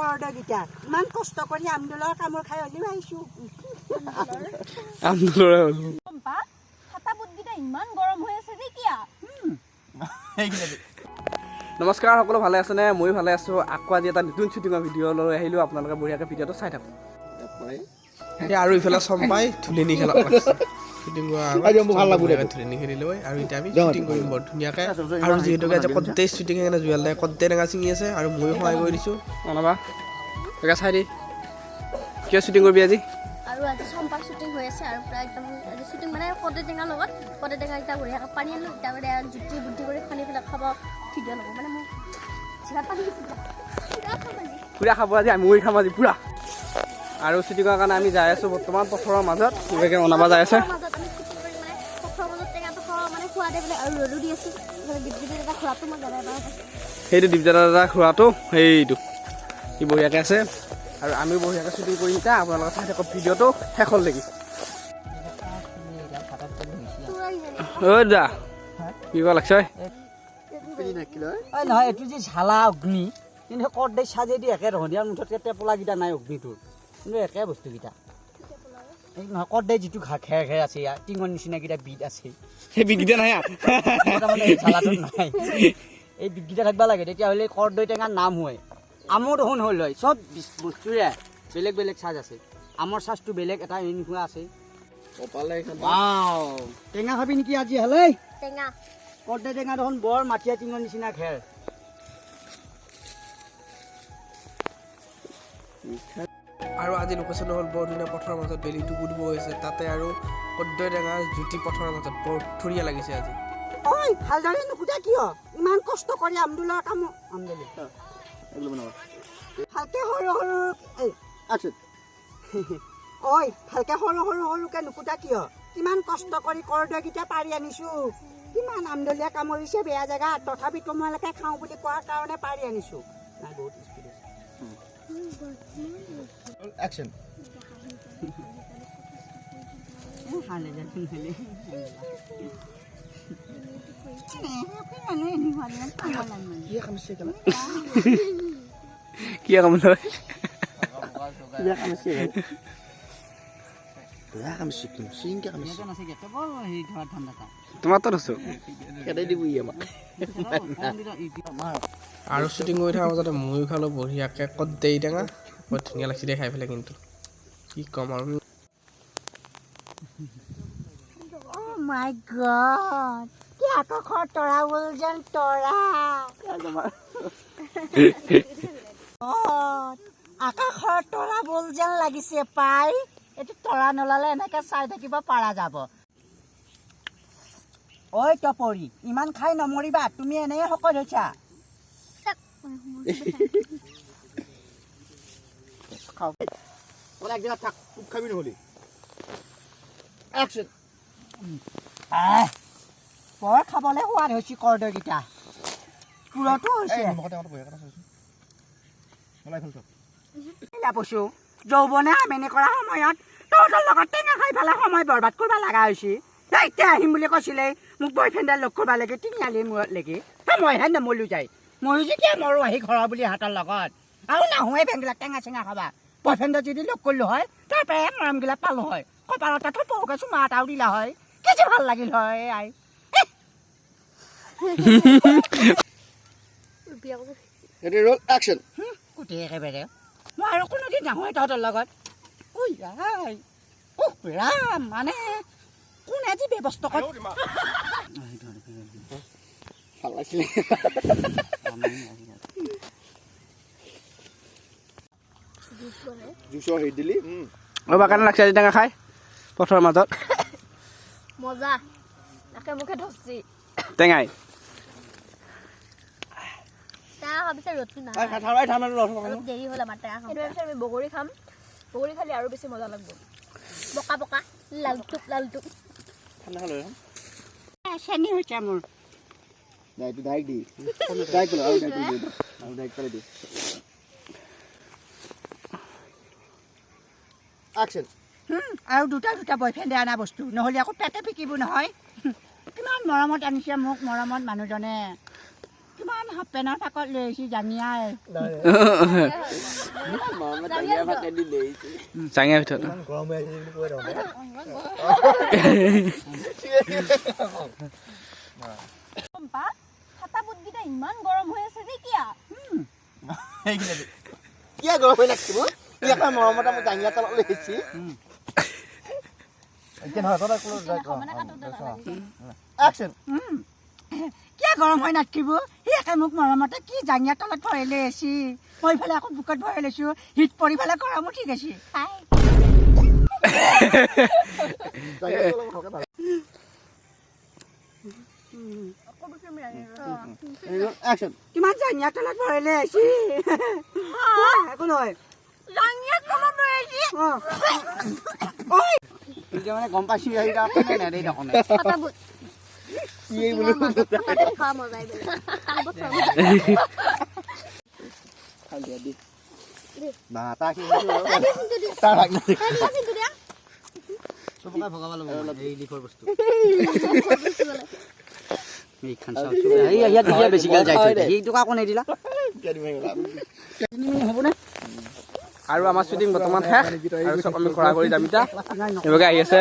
কৰদগিটা ইমান কষ্ট কৰি আমদুলৰ কামোৰ খাই হ'লেও আহিছোঁ চম্পা হাতা বুটগিটা ইমান গৰম হৈ আছে নে কিয়া নমস্কাৰ সকলো ভালে আছেনে মই ভালে আছোঁ আকৌ আজি এটা নতুন শ্বুটিঙৰ ভিডিঅ' লৈ আহিলোঁ আপোনালোকে বঢ়িয়াকৈ ভিডিঅ'টো চাই থাকক আৰু ইফালে চম্পাই ধুলিনি খেলা শ্বুটিং ভাল লাগবে ধুলিনি খেলি লৈ আৰু এতিয়া আমি শ্বুটিং কৰিম বৰ ধুনীয়াকৈ আৰু যিহেতুকে আজি কদ্দে শ্বুটিং সেইকাৰণে জুৱেল দাই কদ্দে টেঙা ছিঙি আছে আৰু ময়ো সহায় কৰি দিছোঁ অনাবা একে চাই দি কিয় শ্বুটিং কৰিবি আজি আৰু আজি চম্পা শ্বুটিং হৈ আছে আৰু প্ৰায় একদম আজি শ্বুটিং মানে কদে টেঙাৰ লগত কদে টেঙা এটা বঢ়িয়াকৈ পানী আনিলোঁ এতিয়া মানে জুতি বুদ্ধি কৰি খানি পেলাই খাব ভিডিঅ' ল'ব মানে মোক জিভাত পানী পুৰা খাব আজি আমি খাম আজি পুৰা আৰু শ্বুটিঙৰ কাৰণে আমি যাই আছোঁ বৰ্তমান পথাৰৰ মাজত এনেকৈ অনাবা যাই আছে সেইটো দীপজাদা দাদা খুৰাটো সেইটো সি বঢ়িয়াকৈ আছে আৰু আমি বঢ়িয়াকৈ শ্বুটিং কৰি এতিয়া আপোনালোকে চাই থাকক ভিডিঅ'টো শেষলৈকে ঐ দাদা কি কয় লাগছে নহয় এইটো যে ঝালা অগ্নি কিন্তু কৰ্দৈ চাজেদি একে ৰহনীয়াৰ মুঠতকৈ টেপলাকেইটা নাই অগ্নিটোৰ কিন্তু একে বস্তুকেইটা এই নহয় কৰ্দৈ যিটো খেৰ খেৰ আছে ইয়াৰ টিঙৰ নিচিনাকেইটা বিট আছে সেই বিগিটা নাই তাৰমানে এই ঝালাটোত নাই এই বিটকেইটা থাকিব লাগে তেতিয়াহ'লে কৰ্দৈ টেঙাৰ নাম হয় আমৰ দেখোন হ'ল হয় চব বস্তুৰে বেলেগ বেলেগ চাজ আছে আমৰ চাজটো বেলেগ এটা এনেকুৱা আছে টেঙা খাবি নেকি আজি হ'লে টেঙা কৰ্দৈ টেঙা দেখোন বৰ মাটিয়া টিঙৰ নিচিনা খেৰ আৰু আজি লোকেশ্যন হ'ল বৰ ধুনীয়া পথাৰৰ মাজত বেলি ডুবু ডুবু হৈছে তাতে আৰু কদ্দৈ টেঙাৰ জুতি পথাৰৰ মাজত বৰ ধুনীয়া লাগিছে আজি ঐ ভালদৰে নুকুটা কিয় ইমান কষ্ট কৰি আমদুলৰ কাম ভালকে সৰু সৰু ঐ ভালকে সৰু সৰু সৰুকে নুকুটা কিয় কিমান কষ্ট কৰি কৰ্দৈকেইটা পাৰি আনিছোঁ কিমান আমদলীয়া কামুৰিছে বেয়া জেগাত তথাপি তোমালোকে খাওঁ বুলি কোৱাৰ কাৰণে পাৰি আনিছোঁ নাই বহুত স্পীড আছে কি কাম লয় তোমাৰ তাত আছো আৰু শ্বুটিং কৰি থকাৰ মাজতে ময়ো খালোঁ বঢ়িয়াকৈ কদ্দৈ টেঙা বৰ ধুনীয়া লাগিছে দেই খাই পেলাই কিন্তু কি ক'ম আৰু মাই গড কি আকাশৰ তৰা হ'ল যেন তৰা আকাশৰ তৰা বল যেন লাগিছে পাই এইটো তৰা নলালে এনেকে চাই থাকিব পৰা যাব ঐ টপৰি ইমান খাই নমৰিবা তুমি এনেই শকত হৈছা বৰ খাবলৈ সোৱাদ হৈছে কৰ্দৈকেইটা পুৰতো হৈছে পশু যৌৱনে আমেনি কৰা সময়ত তহঁতৰ লগত টেঙা খাই পেলাই সময় বৰবাদ কৰিব লগা হৈছে এতিয়া আহিম বুলি কৈছিলে মোক বয়ফ্ৰেণ্ডে লগ কৰিব লাগে তিনিআলি মূৰত লাগি মইহে নমলো যায় ময়ো যেতিয়া মৰো আহি ঘৰৰ বুলি সিহঁতৰ লগত আৰু নাহোঁৱে বেংবিলাক টেঙা চেঙা খাবা বয়ফ্ৰেণ্ডে যদি লগ কৰিলোঁ হয় তাৰ পৰাই মৰমগিলাক পালোঁ হয় কপালত তাতো পহুকে চুমা এটাও দিলা হয় কি যে ভাল লাগিল হয় আই গোটেই একেবাৰে মই আৰু কোনোদিন নাহোঁৱে তহঁতৰ লগত ঐ আই ৰাম মানে কোনে আজি ব্যৱস্থা কৰে কাৰণে লাগছে আজি টেঙা খাই পথাৰৰ মাজত মজা নাকে মুখে ধৰছি টেঙাই টেঙা খাবিছে ৰ'দটো নাই অলপ দেৰি হ'ল আমাৰ টেঙা খাম এইটো আমি বগৰী খাম বগৰী খালি আৰু বেছি মজা লাগিব বকা বকা লালটুক লালটুক চেনি হৈছে মোৰ আৰু দুটা দুটা বয়ফ্ৰেণ্ডে অনা বস্তু নহ'লে আকৌ পেটে পিকিব নহয় কিমান মৰমত আনিছে মোক মৰমত মানুহজনে কিমান হাফ পেনৰ ফাকত লৈ আহিছোঁ জানিয়াই চাঙিয়া ভিতৰত হাতা বুটকেইটা ইমান গৰম হৈ আছে যে কিয়া কিয় গৰম হৈ নাথাকিব ইয়াকে মৰমত আমি জাঙিয়া তলত লৈ আহিছি এতিয়া নহয় তই কোনো একচন কিয় গৰম হৈ নাথাকিব সি একে মোক মৰমতে কি জাঙিয়া তলত ভৰাই লৈ আহিছি মই ইফালে আকৌ বুকত ভৰাই লৈছোঁ হিট পৰি পেলাই গৰম উঠি গৈছি একচন কিমান জাঙিয়া তলত ভৰাই লৈ আহিছি একো নহয় জাঙিয়া তলত লৈ আহিছি এতিয়া মানে গম পাইছি আহি কাৰণে নাই দেই দেখোন হাতা বুট কি বুলি খোৱা মজাই বেলেগ বা তা কি তাৰ লাগ না তো পকা ভগাব লাগিব এই লিখৰ বস্তু এই খান চাও এই ইয়াত দিয়া বেছি গাল যাই থৈ এইটো কা কোনে দিলা হ'বনে আৰু আমাৰ শ্বুটিং বৰ্তমান শেষ আৰু চব আমি খৰা কৰি যাম এতিয়া এইভাগে আহি আছে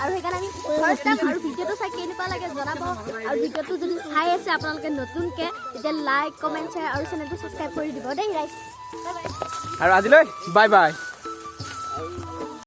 আৰু সেইকাৰণে আমি ফাৰ্ষ্ট টাইম আৰু ভিডিঅ'টো চাই কেনেকুৱা লাগে জনাব আৰু ভিডিঅ'টো যদি চাই আছে আপোনালোকে নতুনকৈ তেতিয়া লাইক কমেণ্ট শ্বেয়াৰ আৰু চেনেলটো ছাবস্ক্ৰাইব কৰি দিব দেই ৰাইজ বাই বাই আৰু আজিলৈ বাই বাই